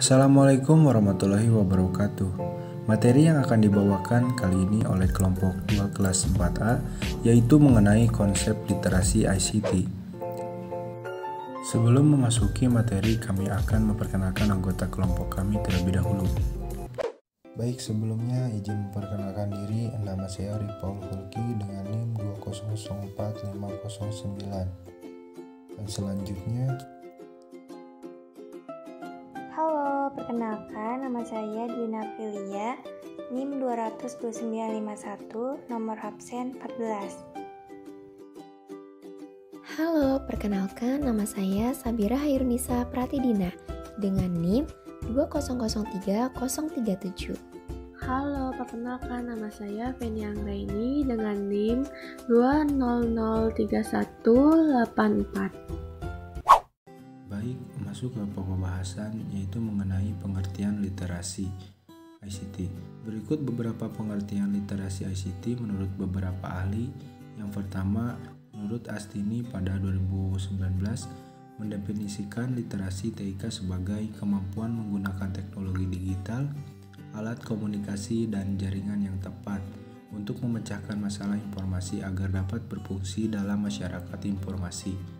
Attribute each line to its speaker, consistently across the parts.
Speaker 1: Assalamualaikum warahmatullahi wabarakatuh. Materi yang akan dibawakan kali ini oleh kelompok 2 kelas 4A yaitu mengenai konsep literasi ICT. Sebelum memasuki materi, kami akan memperkenalkan anggota kelompok kami terlebih dahulu. Baik, sebelumnya izin memperkenalkan diri. Nama saya Ripaul Hulki dengan NIM 2004509. Dan selanjutnya,
Speaker 2: Halo, perkenalkan nama saya Dina Prilia, NIM 22951, nomor absen 14.
Speaker 3: Halo, perkenalkan nama saya Sabira Hairunisa Pratidina dengan NIM 2003037.
Speaker 4: Halo, perkenalkan nama saya Feni Anggraini dengan NIM 2003184.
Speaker 1: baik, masuk ke pokok bahasan yaitu mengenai pengertian literasi ICT. Berikut beberapa pengertian literasi ICT menurut beberapa ahli. Yang pertama, menurut Astini pada 2019 mendefinisikan literasi TIK sebagai kemampuan menggunakan teknologi digital, alat komunikasi, dan jaringan yang tepat untuk memecahkan masalah informasi agar dapat berfungsi dalam masyarakat informasi.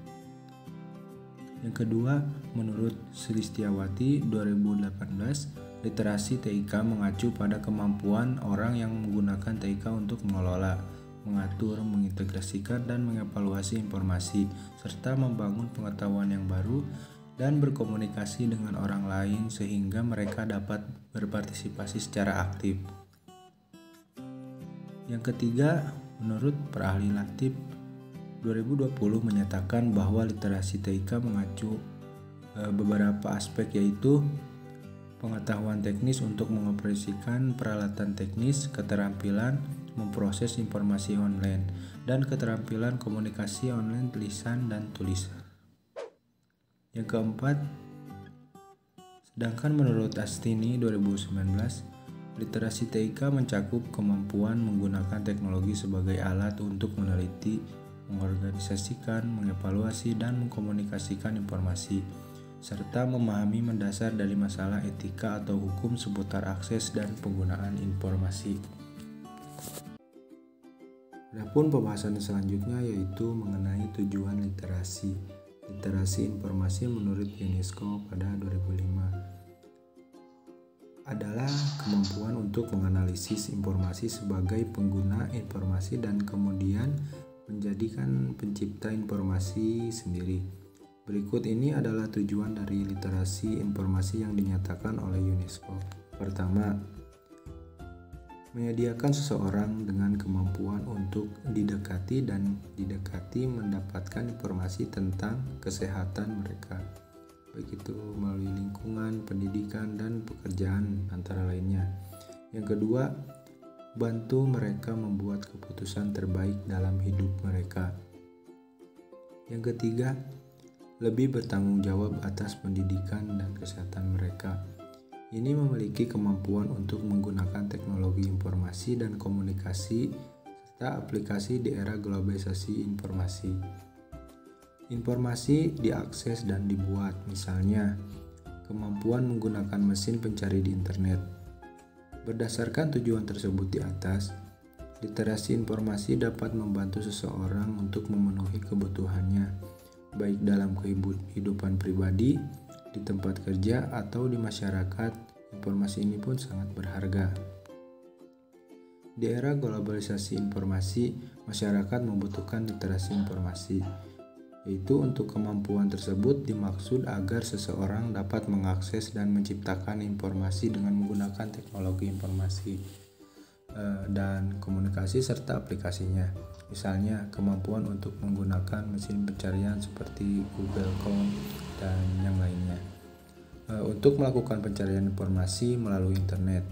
Speaker 1: Yang kedua, menurut Sulistiawati 2018, literasi TIK mengacu pada kemampuan orang yang menggunakan TIK untuk mengelola, mengatur, mengintegrasikan, dan mengevaluasi informasi, serta membangun pengetahuan yang baru dan berkomunikasi dengan orang lain sehingga mereka dapat berpartisipasi secara aktif. Yang ketiga, menurut perahli Latif 2020 menyatakan bahwa literasi TIK mengacu beberapa aspek, yaitu pengetahuan teknis untuk mengoperasikan peralatan teknis, keterampilan memproses informasi online, dan keterampilan komunikasi online tulisan dan tulisan. Yang keempat, sedangkan menurut Astini 2019, literasi TIK mencakup kemampuan menggunakan teknologi sebagai alat untuk meneliti, mengorganisasikan, mengevaluasi, dan mengkomunikasikan informasi, serta memahami mendasar dari masalah etika atau hukum seputar akses dan penggunaan informasi. Adapun pembahasan selanjutnya yaitu mengenai tujuan literasi. Literasi informasi menurut UNESCO pada 2005 adalah kemampuan untuk menganalisis informasi sebagai pengguna informasi dan kemudian menjadikan pencipta informasi sendiri. Berikut ini adalah tujuan dari literasi informasi yang dinyatakan oleh UNESCO. Pertama, menyediakan seseorang dengan kemampuan untuk didekati mendapatkan informasi tentang kesehatan mereka, baik itu melalui lingkungan, pendidikan, dan pekerjaan antara lainnya. Yang kedua, bantu mereka membuat keputusan terbaik dalam hidup mereka. Yang ketiga, lebih bertanggung jawab atas pendidikan dan kesehatan mereka. Ini memiliki kemampuan untuk menggunakan teknologi informasi dan komunikasi serta aplikasi di era globalisasi informasi. Informasi diakses dan dibuat, misalnya kemampuan menggunakan mesin pencari di internet. Berdasarkan tujuan tersebut di atas, literasi informasi dapat membantu seseorang untuk memenuhi kebutuhannya, baik dalam kehidupan pribadi, di tempat kerja, atau di masyarakat. Informasi ini pun sangat berharga. Di era globalisasi informasi, masyarakat membutuhkan literasi informasi, yaitu untuk kemampuan tersebut dimaksud agar seseorang dapat mengakses dan menciptakan informasi dengan menggunakan teknologi informasi dan komunikasi serta aplikasinya. Misalnya, kemampuan untuk menggunakan mesin pencarian seperti Google Chrome dan yang lainnya. Untuk melakukan pencarian informasi melalui internet.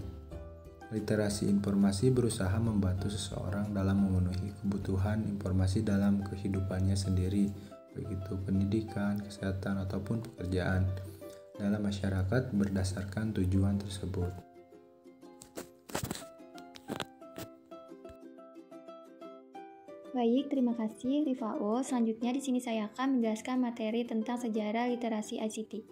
Speaker 1: Literasi informasi berusaha membantu seseorang dalam memenuhi kebutuhan informasi dalam kehidupannya sendiri, baik itu pendidikan, kesehatan, ataupun pekerjaan dalam masyarakat berdasarkan tujuan tersebut.
Speaker 2: Baik, terima kasih Rifao. Selanjutnya di sini saya akan menjelaskan materi tentang sejarah literasi ICT.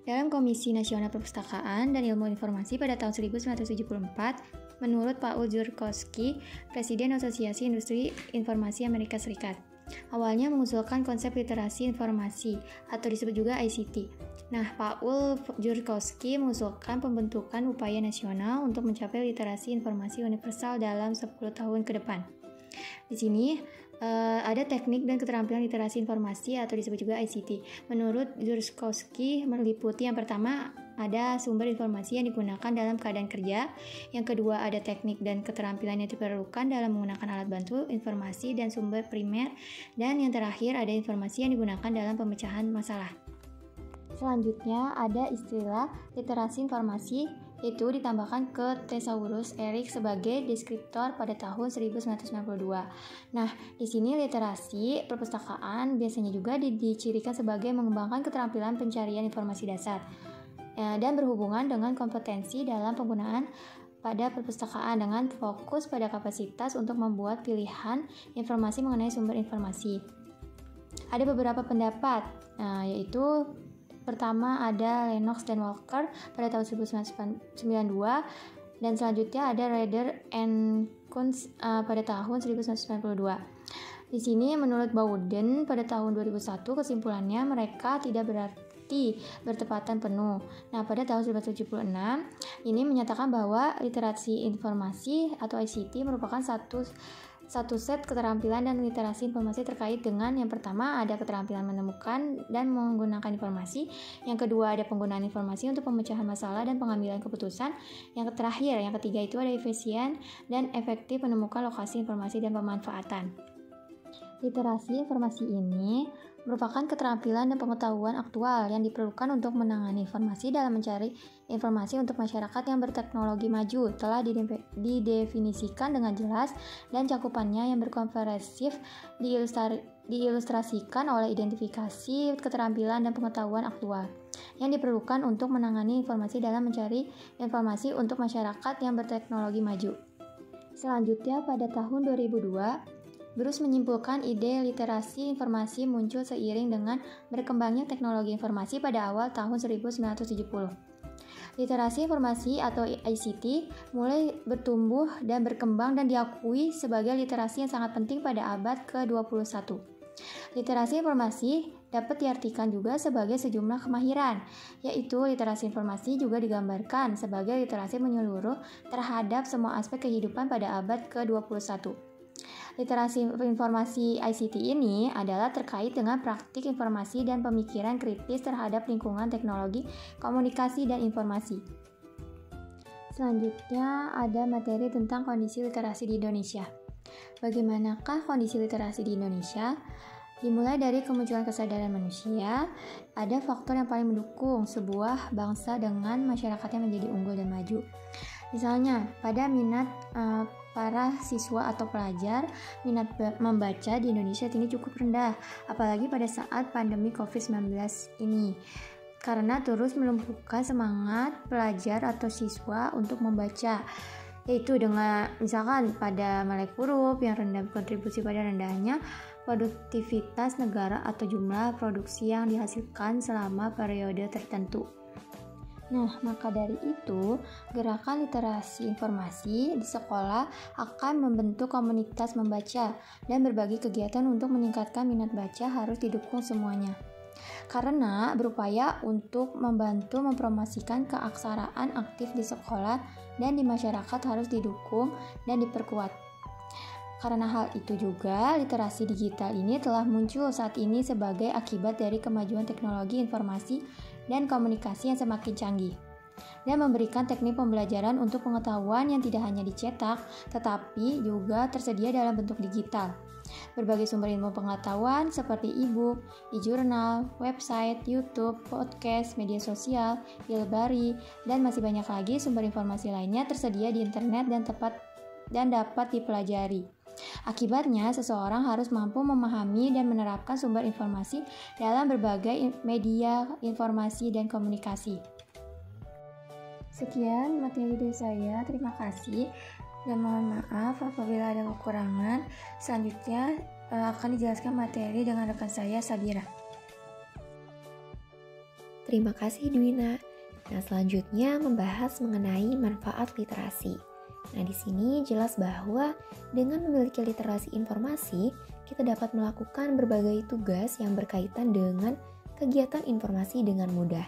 Speaker 2: Dalam Komisi Nasional Perpustakaan dan Ilmu Informasi pada tahun 1974, menurut Paul Jurkowski, Presiden Asosiasi Industri Informasi Amerika Serikat, awalnya mengusulkan konsep literasi informasi atau disebut juga ICT. Nah, Paul Jurkowski mengusulkan pembentukan upaya nasional untuk mencapai literasi informasi universal dalam 10 tahun ke depan. Di sini ada teknik dan keterampilan literasi informasi atau disebut juga ICT. Menurut Jurkowski meliputi yang pertama ada sumber informasi yang digunakan dalam keadaan kerja, yang kedua ada teknik dan keterampilan yang diperlukan dalam menggunakan alat bantu informasi dan sumber primer, dan yang terakhir ada informasi yang digunakan dalam pemecahan masalah. Selanjutnya ada istilah literasi informasi, itu ditambahkan ke Thesaurus Eric sebagai deskriptor pada tahun 1992. Nah, di sini literasi perpustakaan biasanya juga dicirikan sebagai mengembangkan keterampilan pencarian informasi dasar dan berhubungan dengan kompetensi dalam penggunaan pada perpustakaan dengan fokus pada kapasitas untuk membuat pilihan informasi mengenai sumber informasi. Ada beberapa pendapat, yaitu pertama ada Lennox dan Walker pada tahun 1992, dan selanjutnya ada Rader and Kunz pada tahun 1992. Di sini menurut Bowden pada tahun 2001 kesimpulannya mereka tidak berarti bertepatan penuh. Nah, pada tahun 1976 ini menyatakan bahwa literasi informasi atau ICT merupakan satu set keterampilan dan literasi informasi terkait dengan yang pertama ada keterampilan menemukan dan menggunakan informasi, yang kedua ada penggunaan informasi untuk pemecahan masalah dan pengambilan keputusan, yang terakhir, yang ketiga itu ada efisien dan efektif menemukan lokasi informasi dan pemanfaatan. Literasi informasi ini merupakan keterampilan dan pengetahuan aktual yang diperlukan untuk menangani informasi dalam mencari informasi untuk masyarakat yang berteknologi maju, telah didefinisikan dengan jelas dan cakupannya yang berkomprehensif diilustrasikan oleh identifikasi keterampilan dan pengetahuan aktual yang diperlukan untuk menangani informasi dalam mencari informasi untuk masyarakat yang berteknologi maju. Selanjutnya pada tahun 2002, Bruce menyimpulkan ide literasi informasi muncul seiring dengan berkembangnya teknologi informasi pada awal tahun 1970. Literasi informasi atau ICT mulai bertumbuh dan berkembang dan diakui sebagai literasi yang sangat penting pada abad ke-21. Literasi informasi dapat diartikan juga sebagai sejumlah kemahiran, yaitu literasi informasi juga digambarkan sebagai literasi menyeluruh terhadap semua aspek kehidupan pada abad ke-21. Literasi informasi ICT ini adalah terkait dengan praktik informasi dan pemikiran kritis terhadap lingkungan teknologi, komunikasi, dan informasi. Selanjutnya ada materi tentang kondisi literasi di Indonesia. Bagaimanakah kondisi literasi di Indonesia? Dimulai dari kemunculan kesadaran manusia, ada faktor yang paling mendukung sebuah bangsa dengan masyarakatnya menjadi unggul dan maju. Misalnya, pada minat para siswa atau pelajar, minat membaca di Indonesia ini cukup rendah, apalagi pada saat pandemi COVID-19 ini, karena terus melumpuhkan semangat pelajar atau siswa untuk membaca, yaitu dengan misalkan pada melek huruf yang rendah berkontribusi pada rendahnya produktivitas negara atau jumlah produksi yang dihasilkan selama periode tertentu. Nah, maka dari itu, gerakan literasi informasi di sekolah akan membentuk komunitas membaca dan berbagi kegiatan untuk meningkatkan minat baca harus didukung semuanya. Karena berupaya untuk membantu mempromosikan keaksaraan aktif di sekolah dan di masyarakat harus didukung dan diperkuat. Karena hal itu juga, literasi digital ini telah muncul saat ini sebagai akibat dari kemajuan teknologi informasi dan komunikasi yang semakin canggih, dan memberikan teknik pembelajaran untuk pengetahuan yang tidak hanya dicetak, tetapi juga tersedia dalam bentuk digital. Berbagai sumber ilmu pengetahuan seperti e-book, e-jurnal, website, YouTube, podcast, media sosial, Hilbari, dan masih banyak lagi sumber informasi lainnya tersedia di internet dan dapat dipelajari. Akibatnya, seseorang harus mampu memahami dan menerapkan sumber informasi dalam berbagai media informasi dan komunikasi. Sekian materi dari saya, terima kasih dan mohon maaf apabila ada kekurangan. Selanjutnya akan dijelaskan materi dengan rekan saya, Sabira.
Speaker 3: terima kasih Dwina. Nah, selanjutnya membahas mengenai manfaat literasi. Nah, di sini jelas bahwa dengan memiliki literasi informasi, kita dapat melakukan berbagai tugas yang berkaitan dengan kegiatan informasi dengan mudah.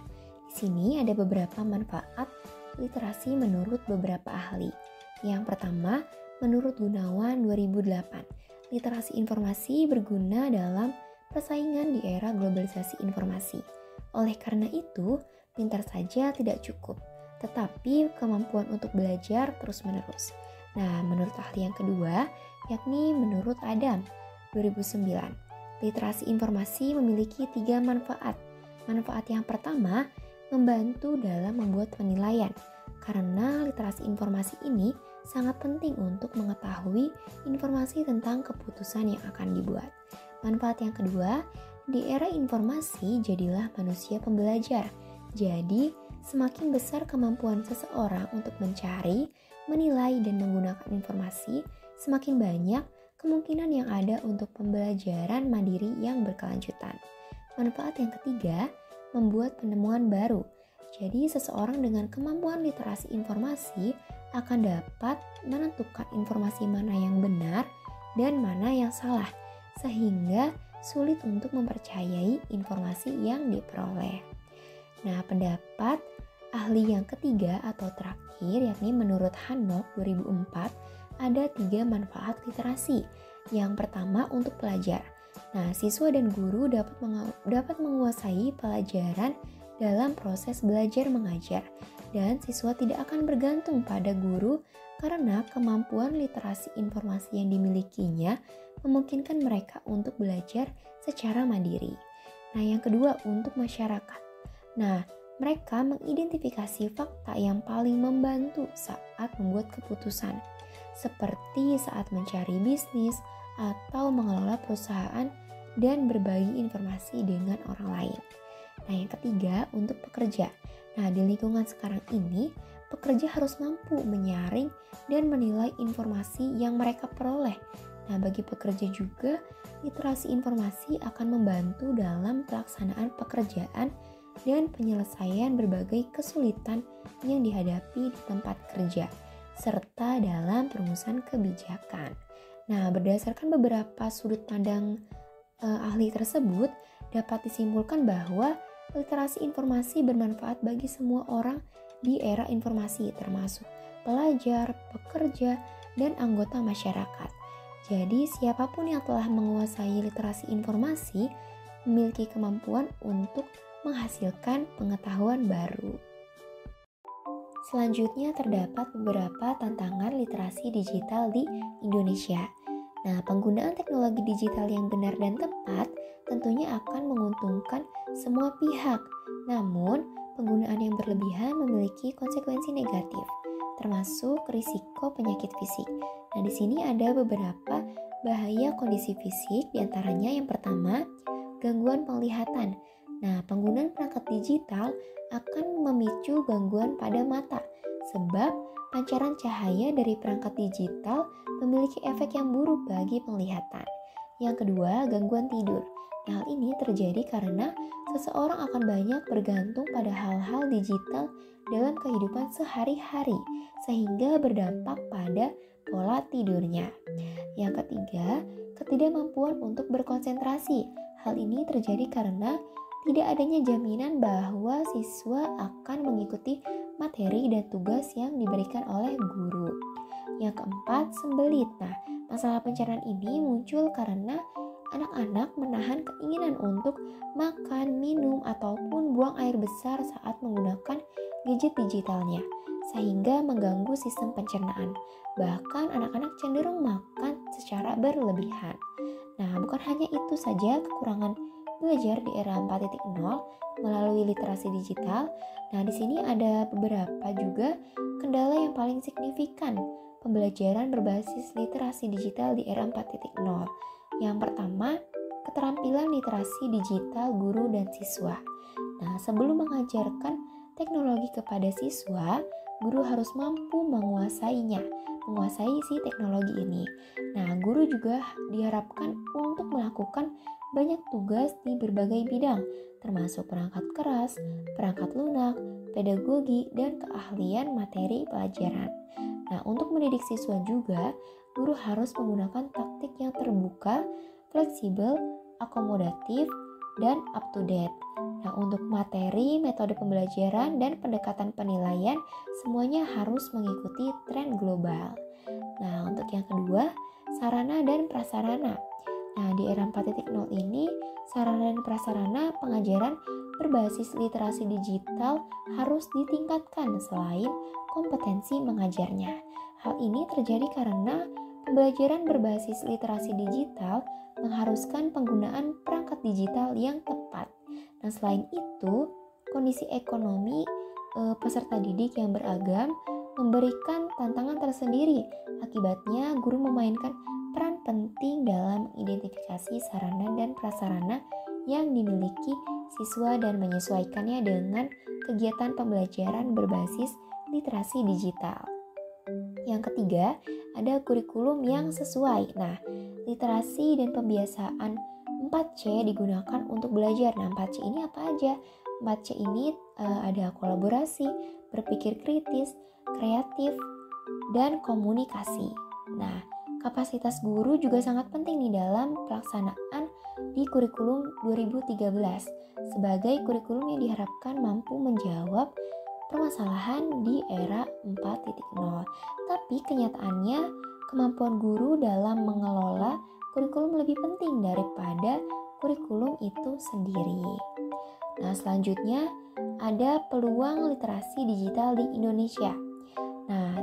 Speaker 3: Di sini ada beberapa manfaat literasi menurut beberapa ahli. Yang pertama, menurut Gunawan 2008, literasi informasi berguna dalam persaingan di era globalisasi informasi. Oleh karena itu, pintar saja tidak cukup, tetapi kemampuan untuk belajar terus-menerus. Nah, menurut ahli yang kedua, yakni menurut Adam 2009, literasi informasi memiliki 3 manfaat. Manfaat yang pertama, membantu dalam membuat penilaian, karena literasi informasi ini sangat penting untuk mengetahui informasi tentang keputusan yang akan dibuat. Manfaat yang kedua, di era informasi jadilah manusia pembelajar. Jadi, semakin besar kemampuan seseorang untuk mencari, menilai, dan menggunakan informasi, semakin banyak kemungkinan yang ada untuk pembelajaran mandiri yang berkelanjutan. Manfaat yang ketiga, membuat penemuan baru. Jadi, seseorang dengan kemampuan literasi informasi akan dapat menentukan informasi mana yang benar dan mana yang salah, sehingga sulit untuk mempercayai informasi yang diperoleh. Nah, pendapat ahli yang ketiga atau terakhir, yakni menurut Hanok 2004, ada 3 manfaat literasi. Yang pertama, untuk pelajar. Nah, siswa dan guru dapat menguasai pelajaran dalam proses belajar mengajar, dan siswa tidak akan bergantung pada guru karena kemampuan literasi informasi yang dimilikinya memungkinkan mereka untuk belajar secara mandiri. Nah, yang kedua, untuk masyarakat. Nah, mereka mengidentifikasi fakta yang paling membantu saat membuat keputusan, seperti saat mencari bisnis atau mengelola perusahaan dan berbagi informasi dengan orang lain. Nah, yang ketiga, untuk pekerja. Nah, di lingkungan sekarang ini, pekerja harus mampu menyaring dan menilai informasi yang mereka peroleh. Nah, bagi pekerja juga, literasi informasi akan membantu dalam pelaksanaan pekerjaan dan penyelesaian berbagai kesulitan yang dihadapi di tempat kerja, serta dalam perumusan kebijakan. Nah, berdasarkan beberapa sudut pandang ahli tersebut, dapat disimpulkan bahwa literasi informasi bermanfaat bagi semua orang di era informasi, termasuk pelajar, pekerja, dan anggota masyarakat. Jadi, siapapun yang telah menguasai literasi informasi memiliki kemampuan untuk menghasilkan pengetahuan baru. Selanjutnya terdapat beberapa tantangan literasi digital di Indonesia. Nah, penggunaan teknologi digital yang benar dan tepat tentunya akan menguntungkan semua pihak. Namun, penggunaan yang berlebihan memiliki konsekuensi negatif, termasuk risiko penyakit fisik. Nah, di sini ada beberapa bahaya kondisi fisik, diantaranya yang pertama, gangguan penglihatan. Nah, penggunaan perangkat digital akan memicu gangguan pada mata, sebab pancaran cahaya dari perangkat digital memiliki efek yang buruk bagi penglihatan. Yang kedua, gangguan tidur. Hal ini terjadi karena seseorang akan banyak bergantung pada hal-hal digital dalam kehidupan sehari-hari, sehingga berdampak pada pola tidurnya. Yang ketiga, ketidakmampuan untuk berkonsentrasi. Hal ini terjadi karena tidak adanya jaminan bahwa siswa akan mengikuti materi dan tugas yang diberikan oleh guru. Yang keempat, sembelit. Nah, masalah pencernaan ini muncul karena anak-anak menahan keinginan untuk makan, minum, ataupun buang air besar saat menggunakan gadget digitalnya, sehingga mengganggu sistem pencernaan. Bahkan anak-anak cenderung makan secara berlebihan. Nah, bukan hanya itu saja kekurangan belajar di era 4.0 melalui literasi digital. Nah, di sini ada beberapa juga kendala yang paling signifikan pembelajaran berbasis literasi digital di era 4.0. Yang pertama, keterampilan literasi digital guru dan siswa. Nah, sebelum mengajarkan teknologi kepada siswa, guru harus mampu menguasai si teknologi ini. Nah, guru juga diharapkan untuk melakukan banyak tugas di berbagai bidang, termasuk perangkat keras, perangkat lunak, pedagogi, dan keahlian materi pelajaran. Nah, untuk mendidik siswa juga, guru harus menggunakan taktik yang terbuka, fleksibel, akomodatif, dan up to date. Nah, untuk materi, metode pembelajaran, dan pendekatan penilaian, semuanya harus mengikuti tren global. Nah, untuk yang kedua, sarana dan prasarana. Nah, di era 4.0 ini, sarana dan prasarana pengajaran berbasis literasi digital harus ditingkatkan selain kompetensi mengajarnya. Hal ini terjadi karena pembelajaran berbasis literasi digital mengharuskan penggunaan perangkat digital yang tepat. Nah, selain itu, kondisi ekonomi peserta didik yang beragam memberikan tantangan tersendiri. Akibatnya, guru memainkan peran penting dalam identifikasi sarana dan prasarana yang dimiliki siswa dan menyesuaikannya dengan kegiatan pembelajaran berbasis literasi digital. Yang ketiga, ada kurikulum yang sesuai. Nah, literasi dan pembiasaan 4C digunakan untuk belajar. Nah, 4C ini apa aja? 4C ini ada kolaborasi, berpikir kritis, kreatif, dan komunikasi. Nah, kapasitas guru juga sangat penting nih dalam pelaksanaan di kurikulum 2013 sebagai kurikulum yang diharapkan mampu menjawab permasalahan di era 4.0. Tapi kenyataannya kemampuan guru dalam mengelola kurikulum lebih penting daripada kurikulum itu sendiri. Nah, selanjutnya ada peluang literasi digital di Indonesia. Nah,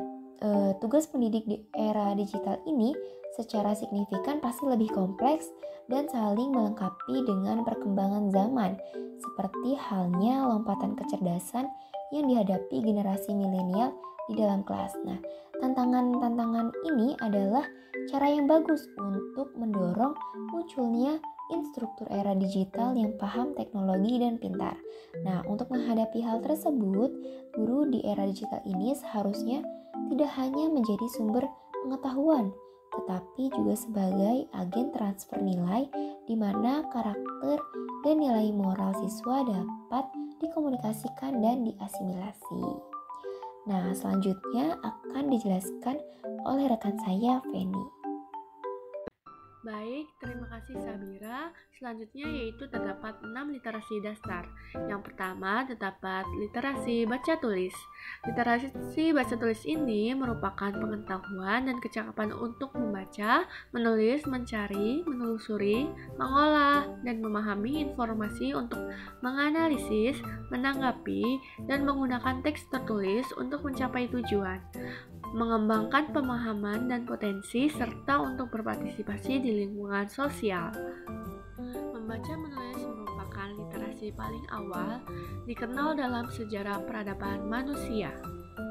Speaker 3: tugas pendidik di era digital ini secara signifikan pasti lebih kompleks dan saling melengkapi dengan perkembangan zaman, seperti halnya lompatan kecerdasan yang dihadapi generasi milenial di dalam kelas. Nah, tantangan-tantangan ini adalah cara yang bagus untuk mendorong munculnya instruktur era digital yang paham teknologi dan pintar. Nah, untuk menghadapi hal tersebut, guru di era digital ini seharusnya tidak hanya menjadi sumber pengetahuan, tetapi juga sebagai agen transfer nilai di mana karakter dan nilai moral siswa dapat dikomunikasikan dan diasimilasi. Nah, selanjutnya akan dijelaskan oleh rekan saya, Feni.
Speaker 4: Baik, terima kasih Sabira. Selanjutnya yaitu terdapat 6 literasi dasar. Yang pertama terdapat literasi baca tulis. Literasi baca tulis ini merupakan pengetahuan dan kecakapan untuk membaca, menulis, mencari, menelusuri, mengolah, dan memahami informasi untuk menganalisis, menanggapi, dan menggunakan teks tertulis untuk mencapai tujuan, mengembangkan pemahaman dan potensi, serta untuk berpartisipasi di lingkungan sosial. Membaca menulis merupakan literasi paling awal dikenal dalam sejarah peradaban manusia.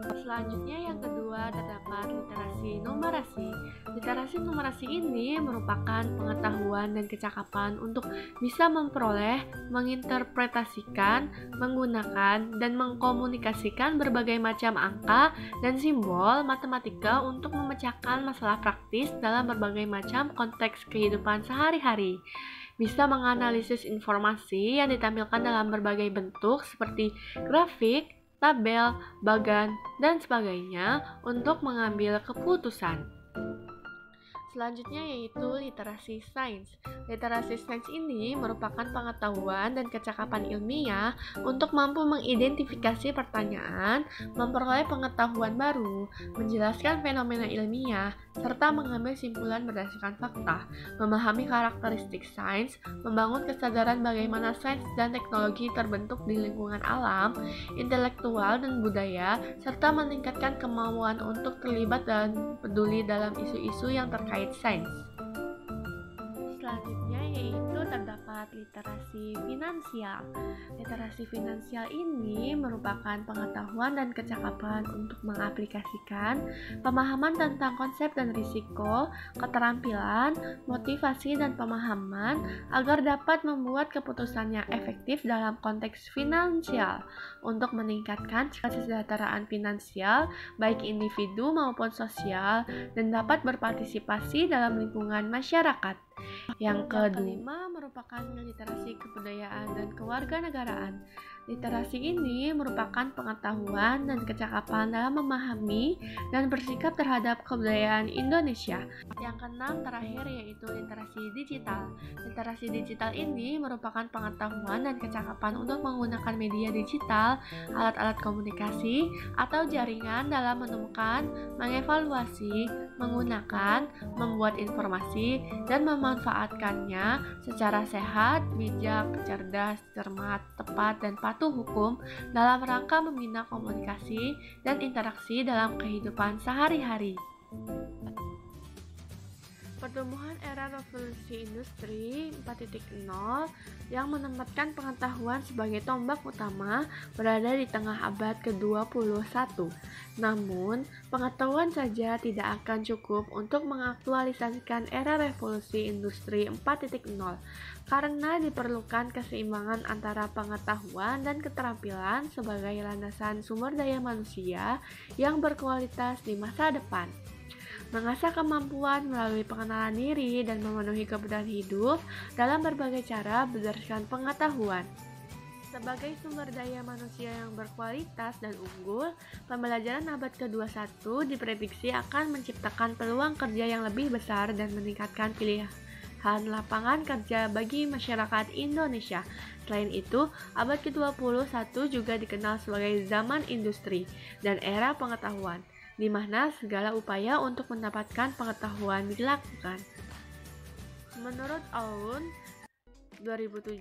Speaker 4: Selanjutnya yang kedua terdapat literasi numerasi. Literasi numerasi ini merupakan pengetahuan dan kecakapan untuk bisa memperoleh, menginterpretasikan, menggunakan, dan mengkomunikasikan berbagai macam angka dan simbol matematika untuk memecahkan masalah praktis dalam berbagai macam konteks kehidupan sehari-hari. Bisa menganalisis informasi yang ditampilkan dalam berbagai bentuk seperti grafik, tabel, bagan, dan sebagainya untuk mengambil keputusan. Selanjutnya yaitu literasi sains. Literasi sains ini merupakan pengetahuan dan kecakapan ilmiah untuk mampu mengidentifikasi pertanyaan, memperoleh pengetahuan baru, menjelaskan fenomena ilmiah, serta mengambil simpulan berdasarkan fakta, memahami karakteristik sains, membangun kesadaran bagaimana sains dan teknologi terbentuk di lingkungan alam, intelektual dan budaya, serta meningkatkan kemauan untuk terlibat dan peduli dalam isu-isu yang terkait sains. Selanjutnya yaitu terdapat literasi finansial. Literasi finansial ini merupakan pengetahuan dan kecakapan untuk mengaplikasikan pemahaman tentang konsep dan risiko, keterampilan, motivasi, dan pemahaman agar dapat membuat keputusan yang efektif dalam konteks finansial untuk meningkatkan kesejahteraan finansial baik individu maupun sosial dan dapat berpartisipasi dalam lingkungan masyarakat. Yang kelima merupakan literasi kebudayaan dan kewarganegaraan. Literasi ini merupakan pengetahuan dan kecakapan dalam memahami dan bersikap terhadap kebudayaan Indonesia. Yang keenam terakhir yaitu literasi digital. Literasi digital ini merupakan pengetahuan dan kecakapan untuk menggunakan media digital, alat-alat komunikasi, atau jaringan dalam menemukan, mengevaluasi, menggunakan, membuat informasi, dan memanfaatkannya secara sehat, bijak, cerdas, cermat, tepat, dan patuh hukum dalam rangka membina komunikasi dan interaksi dalam kehidupan sehari-hari. Pertumbuhan era revolusi industri 4.0 yang menempatkan pengetahuan sebagai tombak utama berada di tengah abad ke-21. Namun, pengetahuan saja tidak akan cukup untuk mengaktualisasikan era revolusi industri 4.0 karena diperlukan keseimbangan antara pengetahuan dan keterampilan sebagai landasan sumber daya manusia yang berkualitas di masa depan. Mengasah kemampuan melalui pengenalan diri dan memenuhi kebutuhan hidup dalam berbagai cara berdasarkan pengetahuan. Sebagai sumber daya manusia yang berkualitas dan unggul, pembelajaran abad ke-21 diprediksi akan menciptakan peluang kerja yang lebih besar dan meningkatkan pilihan lapangan kerja bagi masyarakat Indonesia. Selain itu, abad ke-21 juga dikenal sebagai zaman industri dan era pengetahuan, di mana segala upaya untuk mendapatkan pengetahuan dilakukan. Menurut Aoun 2017,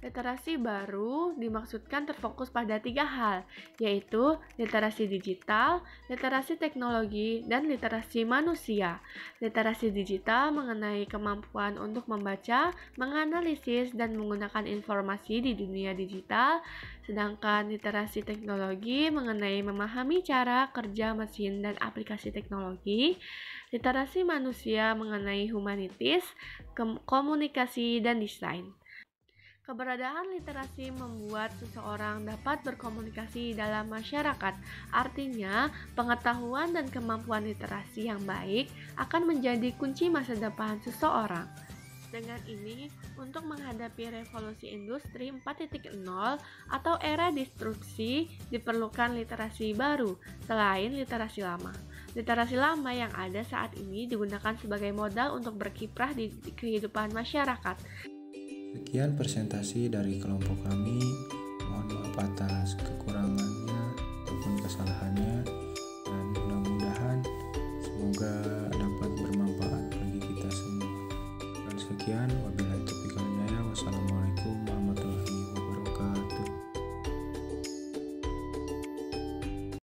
Speaker 4: literasi baru dimaksudkan terfokus pada 3 hal, yaitu literasi digital, literasi teknologi, dan literasi manusia. Literasi digital mengenai kemampuan untuk membaca, menganalisis, dan menggunakan informasi di dunia digital, sedangkan literasi teknologi mengenai memahami cara kerja mesin dan aplikasi teknologi. Literasi manusia mengenai humanitis, komunikasi, dan desain. Keberadaan literasi membuat seseorang dapat berkomunikasi dalam masyarakat. Artinya, pengetahuan dan kemampuan literasi yang baik akan menjadi kunci masa depan seseorang. Dengan ini, untuk menghadapi revolusi industri 4.0 atau era disrupsi, diperlukan literasi baru selain literasi lama. Literasi lama yang ada saat ini digunakan sebagai modal untuk berkiprah di kehidupan masyarakat.
Speaker 1: Sekian presentasi dari kelompok kami. Mohon maaf atas kekurangannya ataupun kesalahannya, dan mudah-mudahan semoga dapat bermanfaat bagi kita semua. Dan sekian.